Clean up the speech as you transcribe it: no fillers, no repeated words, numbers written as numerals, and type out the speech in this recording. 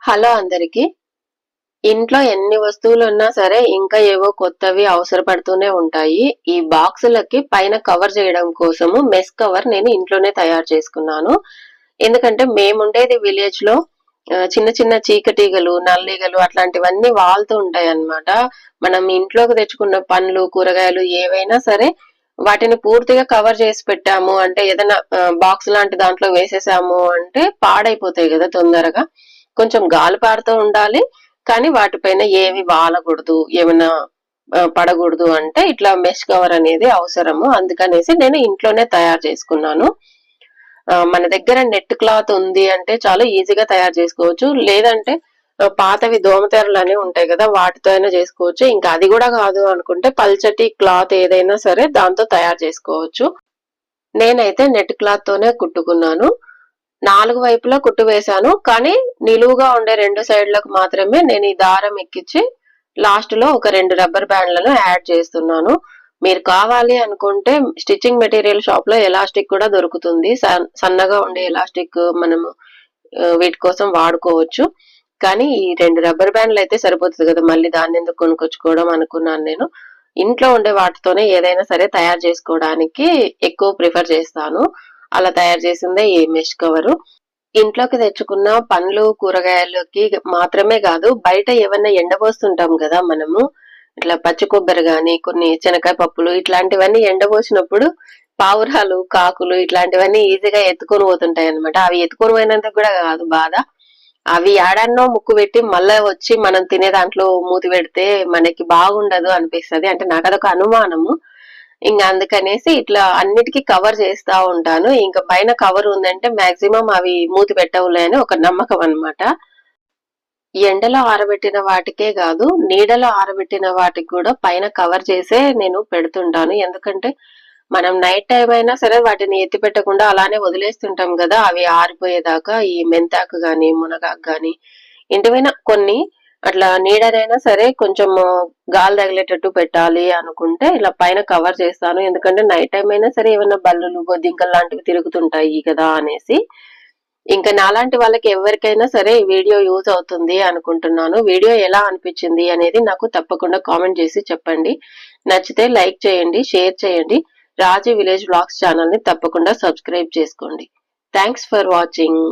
Hello అందరికి. ఇంట్లో ఎన్ని వస్తువులు ఉన్నా సరే ఇంకా ఏవో కొత్తవి అవసరపడుతూనే ఉంటాయి. ఈ బాక్సులకి పైన కవర్ చేయడం కోసము మెస్ కవర్ నేను ఇంట్లోనే తయారు చేసుకున్నాను. ఎందుకంటే మేముండేది విలేజ్ లో చిన్న చిన్న చీకటీగలు, నల్లీగలు అట్లాంటివన్నీ వాలుతూ ఉంటాయి అన్నమాట. మనం ఇంట్లోకి తెచ్చుకున్న పండ్లు, కూరగాయలు ఏవైనా సరే వాటిని పూర్తిగా కవర్ చేసి పెట్టాము అంటే ఏదైనా బాక్స్ లాంటి దాంట్లో వేసేసాము అంటే పాడైపోతాయి కదా తొందరగా. కొంచెం గాలి పారుతూ ఉండాలి. కానీ వాటిపైన ఏవి వాలకూడదు, ఏమైనా పడకూడదు అంటే ఇట్లా మెష్ కవర్ అనేది అవసరము. అందుకనేసి నేను ఇంట్లోనే తయారు చేసుకున్నాను. మన దగ్గర నెట్ క్లాత్ ఉంది అంటే చాలా ఈజీగా తయారు చేసుకోవచ్చు. లేదంటే పాతవి దోమతెరలు అని ఉంటాయి కదా, వాటితో అయినా చేసుకోవచ్చు. ఇంకా అది కూడా కాదు అనుకుంటే పల్చటి క్లాత్ ఏదైనా సరే దాంతో తయారు చేసుకోవచ్చు. నేనైతే నెట్ క్లాత్ తోనే కుట్టుకున్నాను. 4 వైపులా కుట్టు వేశాను. కానీ నిలువుగా ఉండే 2 సైడ్లకు మాత్రమే నేను ఈ దారం ఎక్కించి లాస్ట్ లో ఒక 2 రబ్బర్ బ్యాండ్లను యాడ్ చేస్తున్నాను. మీరు కావాలి అనుకుంటే స్టిచ్చింగ్ మెటీరియల్ షాప్ లో ఎలాస్టిక్ కూడా దొరుకుతుంది. సన్నగా ఉండే ఎలాస్టిక్ మనము వీటి కోసం వాడుకోవచ్చు. కానీ ఈ 2 రబ్బర్ బ్యాండ్లు అయితే సరిపోతుంది కదా, మళ్ళీ దాన్ని ఎందుకు కొనుక్కొచ్చుకోవడం అనుకున్నాను నేను. ఇంట్లో ఉండే వాటితోనే ఏదైనా సరే తయారు చేసుకోవడానికి ఎక్కువ ప్రిఫర్ చేస్తాను. అలా తయారు చేసిందే ఈ మెష్ కవరు. ఇంట్లోకి తెచ్చుకున్న పండ్లు, కూరగాయలకి మాత్రమే కాదు, బయట ఏమన్నా ఎండబోస్తుంటాం కదా మనము. ఇట్లా పచ్చి కొబ్బరి గాని, కొన్ని శనగకాయ పప్పులు ఇట్లాంటివన్నీ ఎండబోసినప్పుడు పావురాలు, కాకులు ఇట్లాంటివన్నీ ఈజీగా ఎత్తుకొని పోతుంటాయి అనమాట. అవి ఎత్తుకొని పోయినందుకు కూడా కాదు బాధ, అవి ఏడాన్నో ముక్కు పెట్టి మళ్ళా వచ్చి మనం తినే దాంట్లో మూతి పెడితే మనకి బాగుండదు అనిపిస్తది. అంటే నాకు అదొక అనుమానము. ఇంక అందుకనేసి ఇట్లా అన్నిటికీ కవర్ చేస్తా ఉంటాను. ఇంకా పైన కవర్ ఉందంటే మాక్సిమం అవి మూతి పెట్టవులే అని ఒక నమ్మకం అన్నమాట. ఎండలో ఆరబెట్టిన వాటికే కాదు, నీడలో ఆరబెట్టిన వాటికి కూడా పైన కవర్ చేసే నేను పెడుతుంటాను. ఎందుకంటే మనం నైట్ టైం అయినా సరే వాటిని ఎత్తి పెట్టకుండా అలానే వదిలేస్తుంటాం కదా, అవి ఆరిపోయేదాకా. ఈ మెంతాకు గాని, మునగాకు గాని ఇంటివైనా కొన్ని అట్లా నీడనైనా సరే కొంచెం గాలి తగిలేటట్టు పెట్టాలి అనుకుంటే ఇలా పైన కవర్ చేస్తాను. ఎందుకంటే నైట్ టైం అయినా సరే ఏమైనా బల్లులు, బొద్దింకలు లాంటివి తిరుగుతుంటాయి కదా అనేసి. ఇంకా నాలాంటి వాళ్ళకి ఎవరికైనా సరే ఈ వీడియో యూజ్ అవుతుంది అనుకుంటున్నాను. వీడియో ఎలా అనిపించింది అనేది నాకు తప్పకుండా కామెంట్ చేసి చెప్పండి. నచ్చితే లైక్ చేయండి, షేర్ చేయండి. రాజీ విలేజ్ వ్లాగ్స్ ఛానల్ ని తప్పకుండా సబ్స్క్రైబ్ చేసుకోండి. Thanks for watching.